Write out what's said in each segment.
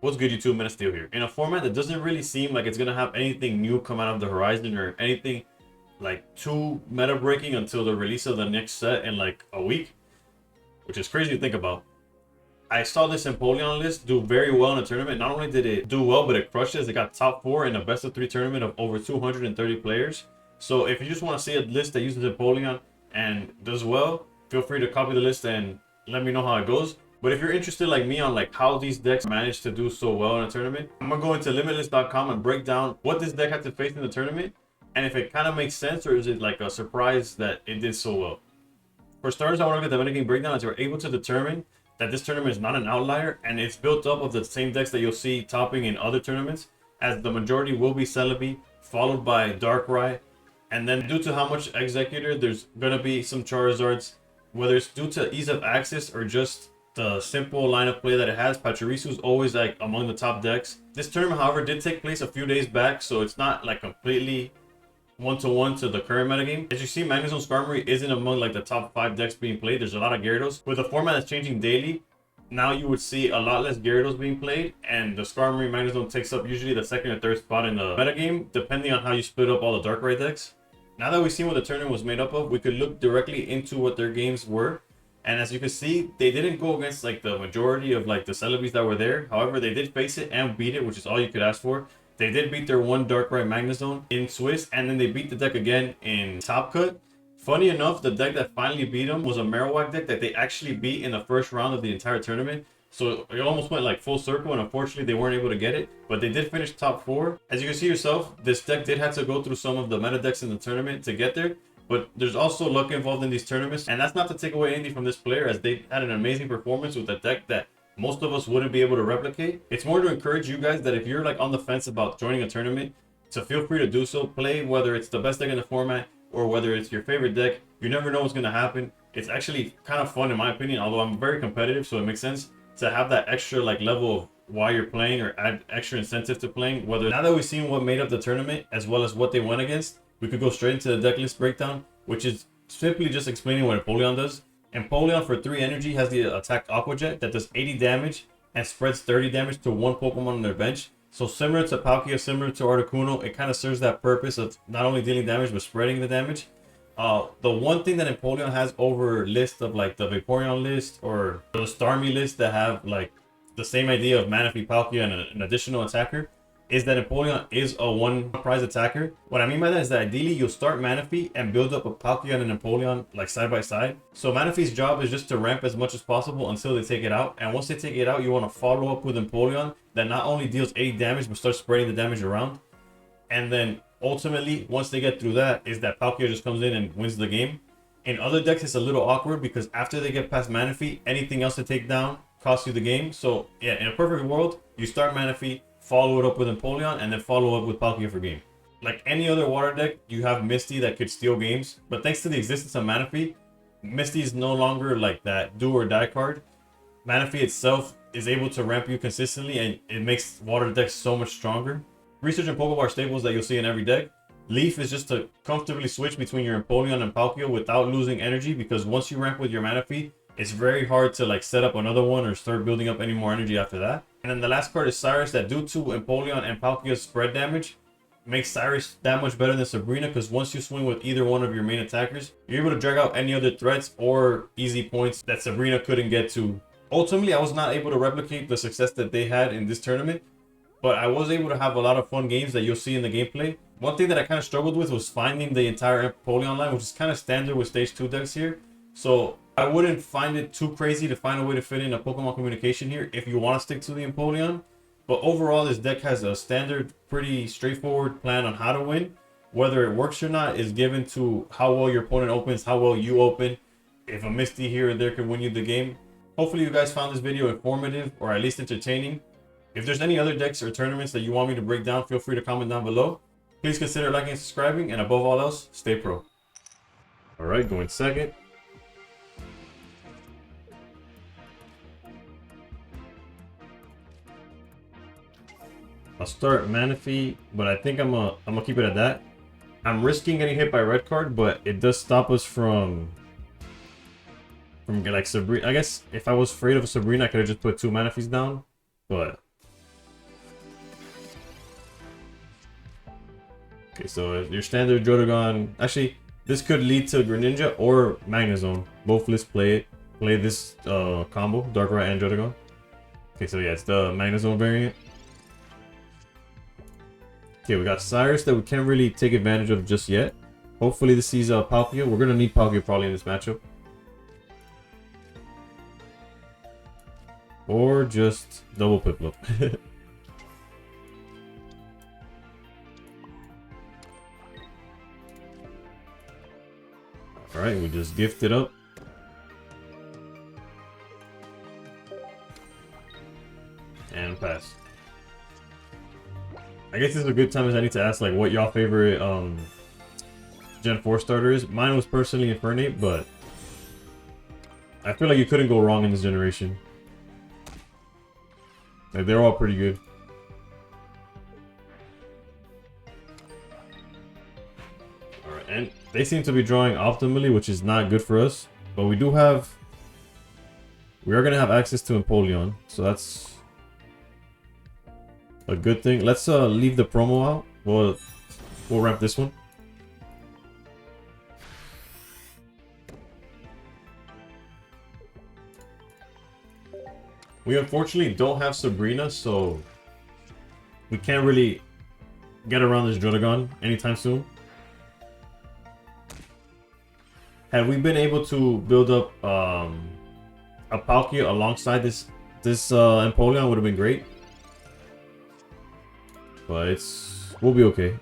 What's good, YouTube? Man of Steel here. In a format that doesn't really seem like it's gonna have anything new come out of the horizon or anything like too meta breaking until the release of the next set in like a week, which is crazy to think about. I saw this Empoleon list do very well in a tournament. Not only did it do well, but it crushed it. It got top 4 in a best of 3 tournament of over 230 players. So if you just want to see a list that uses Empoleon and does well, feel free to copy the list and let me know how it goes. But if you're interested like me on like how these decks managed to do so well in a tournament, I'm gonna go into limitless.com and break down what this deck had to face in the tournament and if it kind of makes sense or is it like a surprise that it did so well. For starters, I want to look at the metagame breakdown as we're able to determine that this tournament is not an outlier and it's built up of the same decks that you'll see topping in other tournaments, as the majority will be Celebi, followed by Darkrai, and then due to how much Executor, there's gonna be some Charizards, whether it's due to ease of access or just the simple line of play that it has. Pachirisu is always like among the top decks. This tournament, however, did take place a few days back, so it's not like completely one-to-one to the current metagame. As you see, Magnezone Skarmory isn't among like the top 5 decks being played. There's a lot of Gyarados. With a format that's changing daily, now you would see a lot less Gyarados being played, and the Skarmory Magnezone takes up usually the 2nd or 3rd spot in the metagame, depending on how you split up all the Darkrai decks. Now that we've seen what the tournament was made up of, we could look directly into what their games were. And as you can see, they didn't go against like the majority of like the Celebis that were there. However, they did face it and beat it, which is all you could ask for. They did beat their one Darkrai Magnezone in Swiss, and then they beat the deck again in Top Cut. Funny enough, the deck that finally beat them was a Marowak deck that they actually beat in the first round of the entire tournament. So it almost went like full circle, and unfortunately they weren't able to get it. But they did finish top 4. As you can see yourself, this deck did have to go through some of the meta decks in the tournament to get there. But there's also luck involved in these tournaments, and that's not to take away anything from this player, as they had an amazing performance with a deck that most of us wouldn't be able to replicate. It's more to encourage you guys that if you're like on the fence about joining a tournament, to feel free to do so. Play whether it's the best deck in the format or whether it's your favorite deck. You never know what's going to happen. It's actually kind of fun in my opinion, although I'm very competitive, so it makes sense to have that extra like level of why you're playing or add extra incentive to playing. Whether now that we've seen what made up the tournament as well as what they went against, we could go straight into the deck list breakdown, which is simply just explaining what Empoleon does. Empoleon for 3 energy has the attack Aqua Jet that does 80 damage and spreads 30 damage to one Pokemon on their bench. So similar to Palkia, similar to Articuno, it kind of serves that purpose of not only dealing damage but spreading the damage. The one thing that Empoleon has over lists of like the Vaporeon list or the Starmie list that have like the same idea of Manaphy, Palkia, and an additional attacker, is that Empoleon is a one prize attacker. What I mean by that is that ideally you'll start Manaphy and build up a Palkia and an Empoleon like side by side. So Manaphy's job is just to ramp as much as possible until they take it out. And once they take it out, you want to follow up with Empoleon that not only deals 80 damage but starts spreading the damage around. And then ultimately, once they get through that, is that Palkia just comes in and wins the game. In other decks, it's a little awkward because after they get past Manaphy, anything else to take down costs you the game. So yeah, in a perfect world, you start Manaphy, follow it up with Empoleon, and then follow up with Palkia for game. Like any other water deck, you have Misty that could steal games, but thanks to the existence of Manaphy, Misty is no longer like that do or die card. Manaphy itself is able to ramp you consistently, and it makes water decks so much stronger. Research and Pokebar staples that you'll see in every deck. Leaf is just to comfortably switch between your Empoleon and Palkia without losing energy, because once you ramp with your Manaphy, it's very hard to like set up another one or start building up any more energy after that. And then the last card is Cyrus, that due to Empoleon and Palkia's spread damage, makes Cyrus that much better than Sabrina, because once you swing with either one of your main attackers, you're able to drag out any other threats or easy points that Sabrina couldn't get to. Ultimately, I was not able to replicate the success that they had in this tournament, but I was able to have a lot of fun games that you'll see in the gameplay. One thing that I kind of struggled with was finding the entire Empoleon line, which is kind of standard with stage 2 decks here. So I wouldn't find it too crazy to find a way to fit in a Pokemon communication here if you want to stick to the Empoleon. But overall, this deck has a standard, pretty straightforward plan on how to win. Whether it works or not is given to how well your opponent opens, how well you open. If a Misty here or there could win you the game. Hopefully you guys found this video informative or at least entertaining. If there's any other decks or tournaments that you want me to break down, feel free to comment down below. Please consider liking and subscribing, and above all else, stay pro. Alright, going second. I'll start Manaphy, but I think I'm gonna keep it at that. I'm risking getting hit by a red card, but it does stop us from like Sabrina. I guess if I was afraid of Sabrina, I could have just put 2 Manaphys down, but Okay, so your standard Drotagon. Actually, this could lead to Greninja or Magnezone. Both lists play this combo, Darkrai and Drotagon. Okay, so yeah, it's the Magnezone variant. Okay, we got Cyrus that we can't really take advantage of just yet. Hopefully this sees Palkia. We're gonna need Palkia probably in this matchup. Or just double Piplup. Alright, we just gift it up. And pass. I guess this is a good time as any to ask like what y'all favorite Gen 4 starter is. Mine was personally Infernape, but I feel like you couldn't go wrong in this generation. Like they're all pretty good. Alright, and they seem to be drawing optimally, which is not good for us. But we are gonna have access to Empoleon, so that's a good thing. Let's leave the promo out. We'll ramp this one. We unfortunately don't have Sabrina, so we can't really get around this Drotagon anytime soon. Had we been able to build up a Palkia alongside this Empoleon, would have been great. But we'll be okay.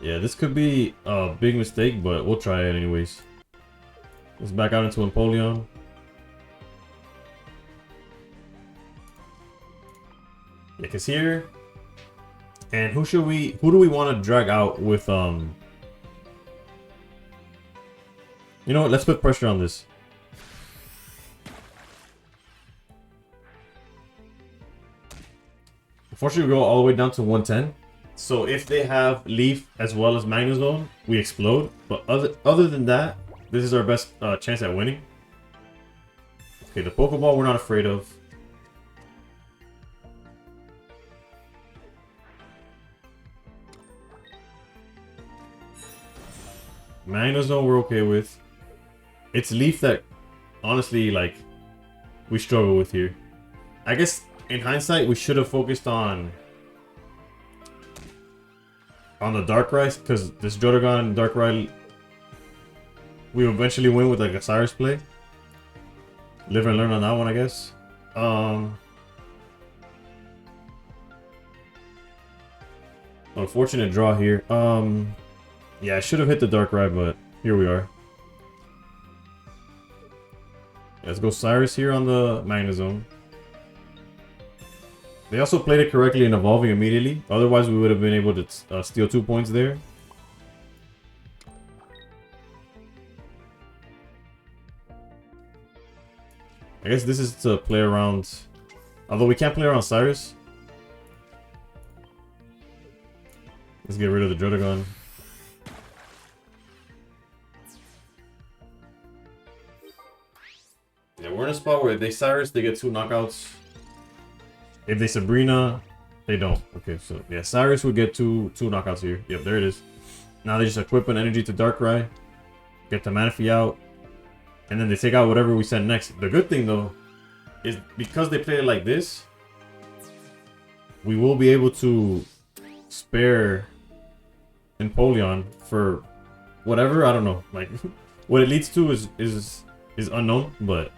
Yeah, this could be a big mistake, but we'll try it anyways. Let's back out into Empoleon. Yeah, cause here, and who do we want to drag out with You know what? Let's put pressure on this. Unfortunately, we go all the way down to 110. So if they have Leaf as well as Magnezone, we explode. But other than that, this is our best chance at winning. Okay, the Pokeball we're not afraid of. Magnezone we're okay with. It's Leaf that, honestly, like, we struggle with here. I guess, in hindsight, we should have focused on the Darkrai, because this Drotagon and Darkrai, we eventually win with, like, a Cyrus play. Live and learn on that one, I guess. Unfortunate draw here. Yeah, I should have hit the Darkrai, but here we are. Let's go Cyrus here on the Magnezone. They also played it correctly in evolving immediately. Otherwise, we would have been able to steal 2 points there. I guess this is to play around. Although we can't play around Cyrus. Let's get rid of the Drotagon. Yeah, we're in a spot where if they Cyrus, they get 2 knockouts. If they Sabrina, they don't. Okay, so yeah, Cyrus would get two knockouts here. Yep, there it is. Now they just equip an energy to Darkrai, get the Manaphy out, and then they take out whatever we send next. The good thing though is because they play it like this, we will be able to spare Empoleon for whatever. I don't know. Like what it leads to is unknown, but.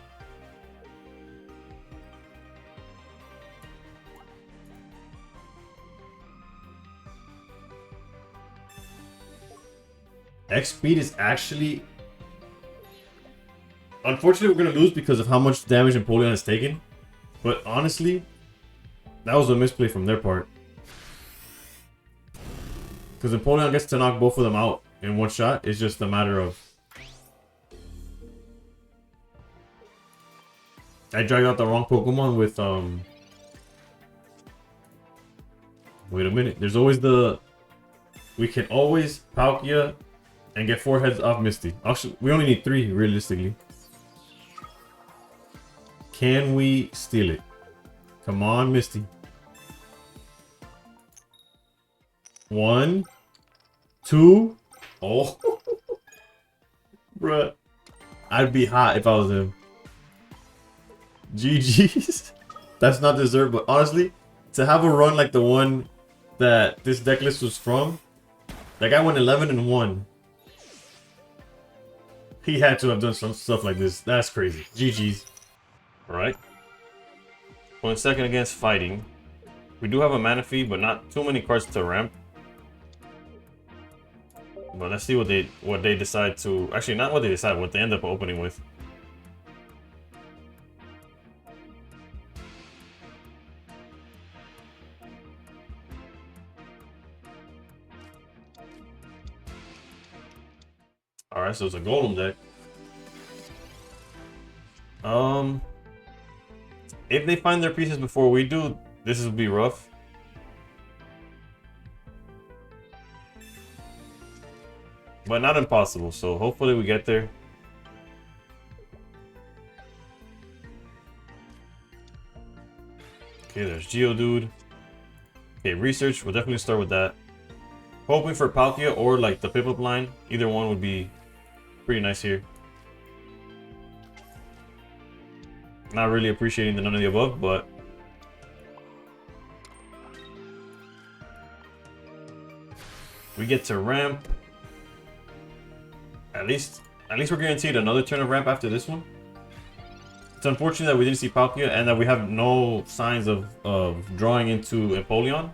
X speed is actually... Unfortunately, we're going to lose because of how much damage Empoleon has taken. But honestly, that was a misplay from their part. Because Empoleon gets to knock both of them out in one shot. It's just a matter of... I dragged out the wrong Pokemon with... Wait a minute. There's always the... We can always Palkia and get 4 heads off Misty. Actually, we only need 3, realistically. Can we steal it? Come on, Misty. 1, 2. Oh, bruh. I'd be hot if I was him. GG's. That's not deserved, but honestly, to have a run like the one that this deck list was from, that guy went 11-1. He had to have done some stuff like this. That's crazy. GG's. Alright. 1 second against fighting. We do have a mana fee, but not too many cards to ramp. But let's see what they decide to... Actually, not what they decide, what they end up opening with. Alright, so it's a Golem deck. If they find their pieces before we do, this will be rough. But not impossible, so hopefully we get there. Okay, there's Geodude. Okay, research, we'll definitely start with that. Hoping for Palkia or like the Piplup line. Either one would be pretty nice here. Not really appreciating the none of the above, but we get to ramp. At least we're guaranteed another turn of ramp after this one. It's unfortunate that we didn't see Palkia and that we have no signs of drawing into Empoleon.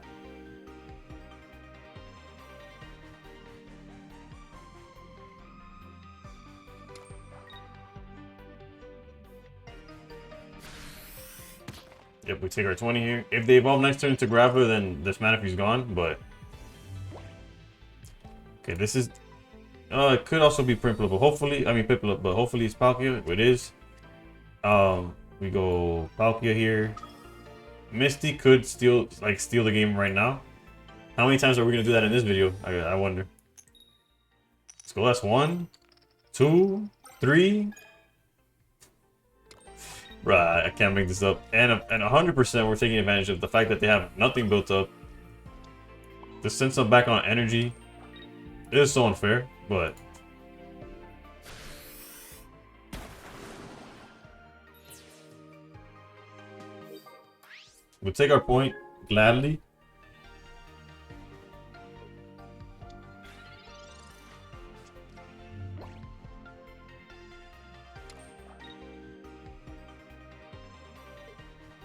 Yep, we take our 20 here. If they evolve next turn into Graveler, then this mana fee's gone, but... Okay, this is... it could also be Piplup, but hopefully... I mean Piplup, but hopefully it's Palkia. It is. We go Palkia here. Misty could steal the game right now. How many times are we gonna do that in this video? I wonder. Let's go. That's 1, 2, 3. Right, I can't make this up. And 100% we're taking advantage of the fact that they have nothing built up. To send some back on energy. It is so unfair, but... We'll take our point gladly.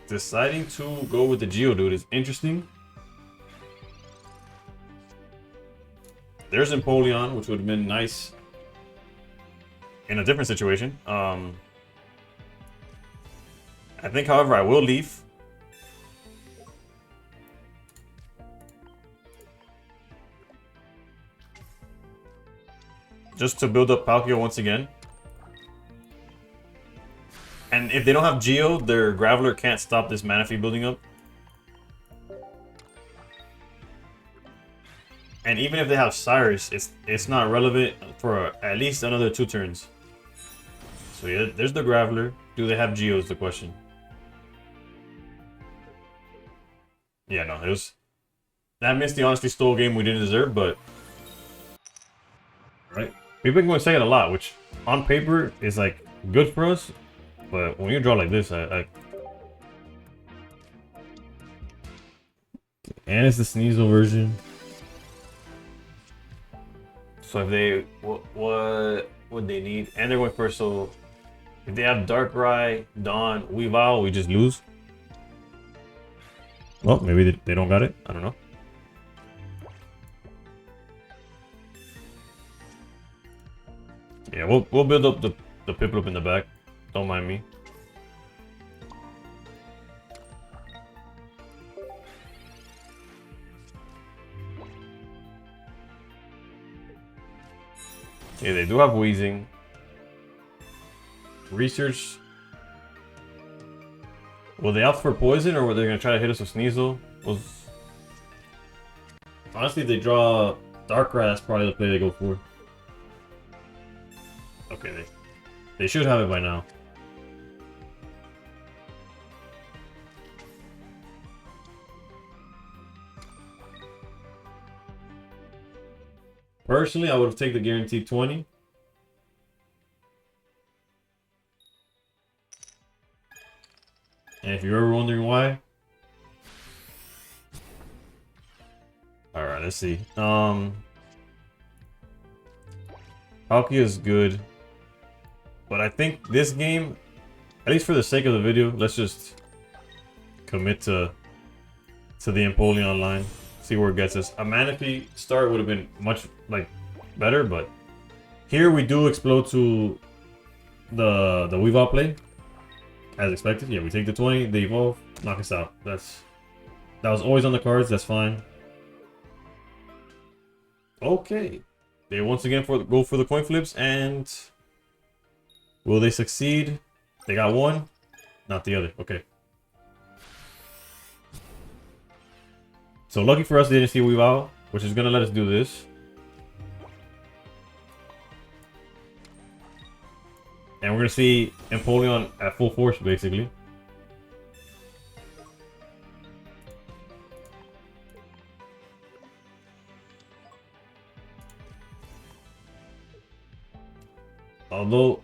Deciding to go with the Geodude is interesting. There's Empoleon, which would have been nice in a different situation. I think, however, I will leave. Just to build up Palkia once again. And if they don't have Geo, their Graveler can't stop this mana fee building up. And even if they have Cyrus, it's not relevant for at least another 2 turns. So yeah, there's the Graveler. Do they have Geo is the question. Yeah, no, it was... That Misty honestly stole a game we didn't deserve, but... Right? We've been going second a lot, which on paper is like good for us. But when you draw like this, and it's the Sneasel version. So if they what would they need? And they're going first, so if they have Darkrai, Dawn, Weavile, we just lose. Well, maybe they don't got it. I don't know. Yeah, we'll build up the Piplup in the back. Don't mind me. Okay, they do have Wheezing. Research. Will they opt for Poison, or were they going to try to hit us with Sneasel? Honestly, if they draw Darkrai, that's probably the play they go for. Okay, they should have it by now. Personally, I would have taken the guaranteed 20. And if you're ever wondering why, all right, let's see. Palkia is good, but I think this game, at least for the sake of the video, let's just commit to the Empoleon line. See where it gets us. A Manaphy start would have been much like better, but here we do explode to the Weavile play. As expected. Yeah, we take the 20, they evolve, knock us out. That was always on the cards, that's fine. Okay. They once again go for the coin flips, and will they succeed? They got one, not the other. Okay. So lucky for us they didn't see Weavile, which is gonna let us do this. And we're gonna see Empoleon at full force, basically. Although,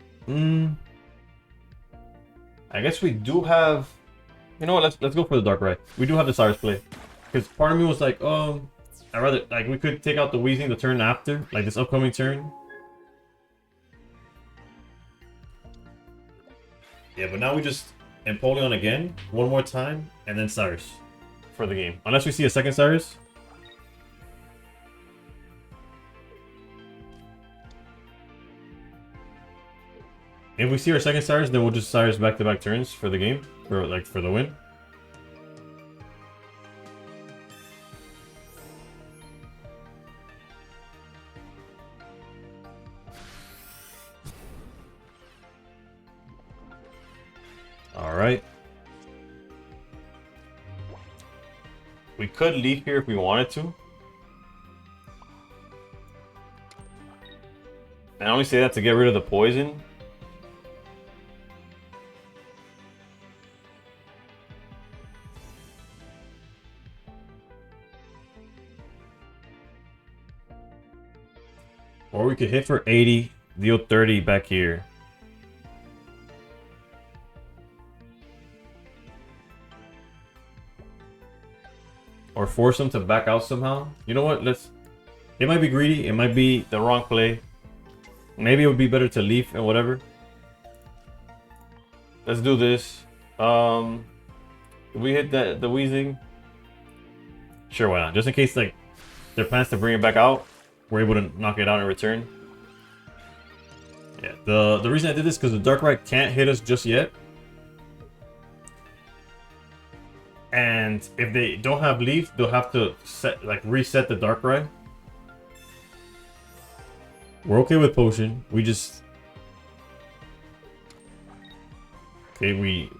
I guess we do have. You know what? Let's go for the Darkrai. We do have the Cyrus play, because part of me was like, oh, I'd rather like we could take out the Weezing the turn after, like this upcoming turn. Yeah, but now we just Empoleon again, one more time, and then Cyrus for the game. Unless we see a second Cyrus. If we see our second Cyrus, then we'll just Cyrus back-to-back turns for the game, for the win. Alright. We could leave here if we wanted to. I only say that to get rid of the poison. Or we could hit for 80, deal 30 back here. Or force them to back out somehow. You know what? It might be greedy. It might be the wrong play. Maybe it would be better to leave and whatever. Let's do this. If we hit the Weezing, sure, why not? Just in case like their plans to bring it back out, we're able to knock it out in return. Yeah. The reason I did this because the Darkrai can't hit us just yet. And if they don't have Leaf, they'll have to reset the Darkrai. We're okay with Potion. We just... Okay,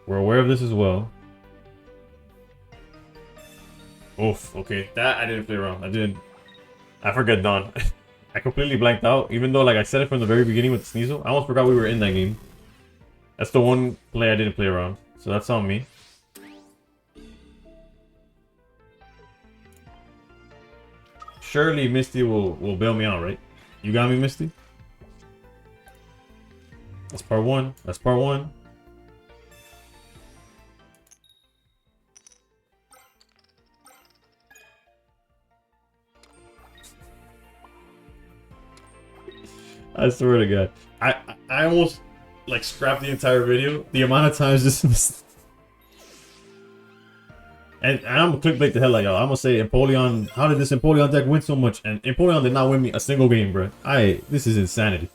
we're aware of this as well. Oof, okay. That I didn't play around. I forgot Dawn. I completely blanked out. Even though like I said it from the very beginning with the Sneasel. I almost forgot we were in that game. That's the one play I didn't play around. So that's on me. Surely Misty will bail me out, right? You got me, Misty? That's part one. That's part one. I swear to God. I almost like scrapped the entire video. The amount of times this and I'm gonna clickbait the hell out y'all. I'm gonna say Empoleon. How did this Empoleon deck win so much? And Empoleon did not win me a single game, bro. This is insanity.